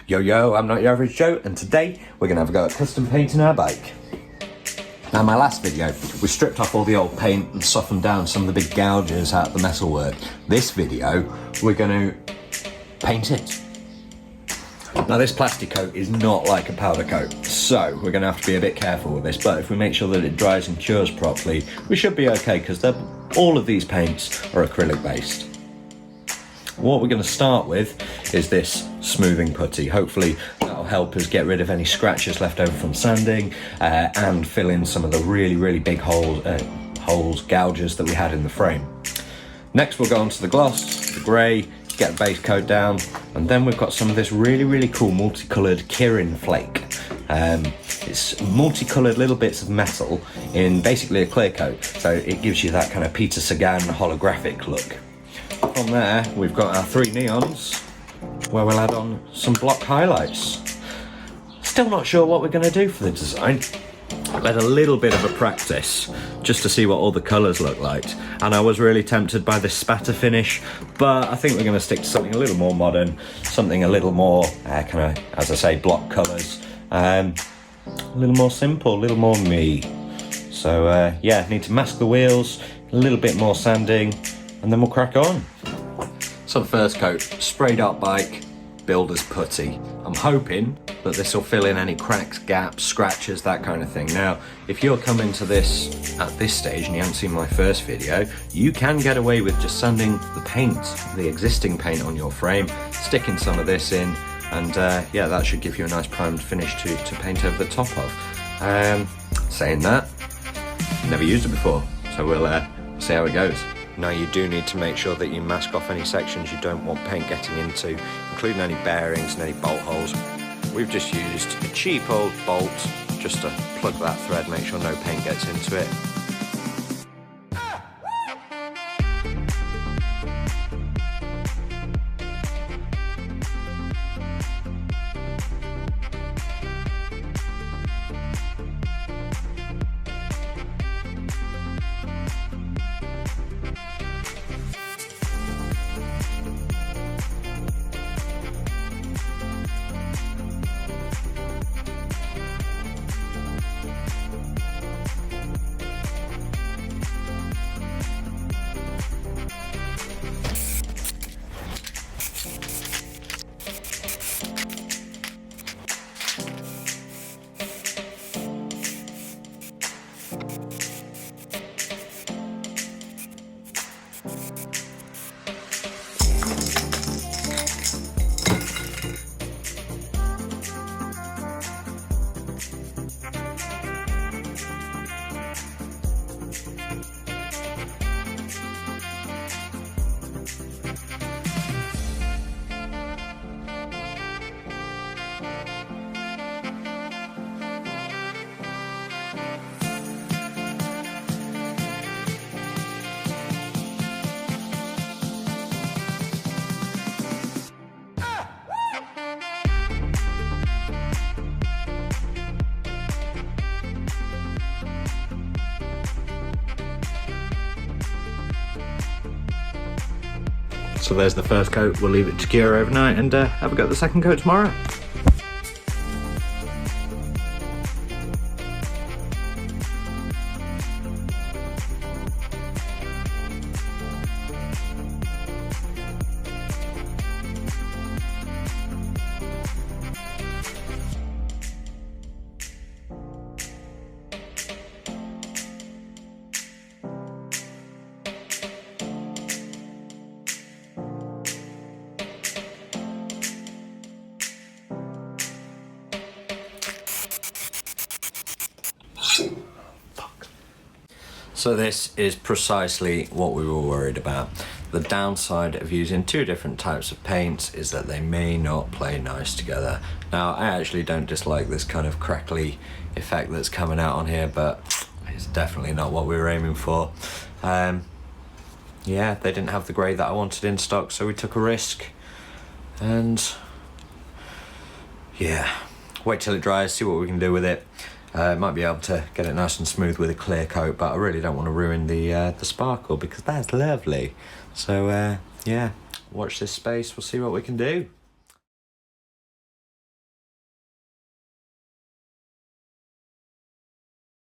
Yo, I'm Not Your Average Joe, and today we're going to have a go at custom painting our bike. Now, in my last video, we stripped off all the old paint and softened down some of the big gouges out of the metalwork. This video, we're going to paint it. Now, this plastic coat is not like a powder coat, so we're going to have to be a bit careful with this, but if we make sure that it dries and cures properly, we should be okay, because all of these paints are acrylic based. What we're going to start with is this smoothing putty. Hopefully that'll help us get rid of any scratches left over from sanding and fill in some of the really big holes, gouges that we had in the frame. Next we'll go on to the gloss, the grey, get the base coat down, and then we've got some of this really cool multicoloured Kirin flake. It's multicoloured little bits of metal in basically a clear coat, so it gives you that kind of Peter Sagan holographic look. From there, we've got our 3 neons, where we'll add on some block highlights. Still not sure what we're going to do for the design. I've had a little bit of a practice, just to see what all the colours look like, and I was really tempted by this spatter finish, but I think we're going to stick to something a little more modern, something a little more, kind of, as I say, block colours, a little more simple, a little more me. So yeah, need to mask the wheels, a little bit more sanding, and then we'll crack on. So the first coat, Spray.Bike Builder's Putty. I'm hoping that this will fill in any cracks, gaps, scratches, that kind of thing. Now, if you're coming to this at this stage and you haven't seen my first video, you can get away with just sanding the paint, the existing paint on your frame, sticking some of this in, and yeah, that should give you a nice primed finish to paint over the top of. Saying that, never used it before, so we'll see how it goes. Now, you do need to make sure that you mask off any sections you don't want paint getting into, including any bearings and any bolt holes. We've just used a cheap old bolt just to plug that thread, make sure no paint gets into it. So there's the first coat, we'll leave it to cure overnight and have a go at the second coat tomorrow. So this is precisely what we were worried about. The downside of using 2 different types of paints is that they may not play nice together. Now, I actually don't dislike this kind of crackly effect that's coming out on here, but it's definitely not what we were aiming for. Yeah, they didn't have the grey that I wanted in stock, so we took a risk. And yeah, wait till it dries, see what we can do with it. Might be able to get it nice and smooth with a clear coat, but I really don't want to ruin the sparkle because that's lovely. So yeah, watch this space, we'll see what we can do.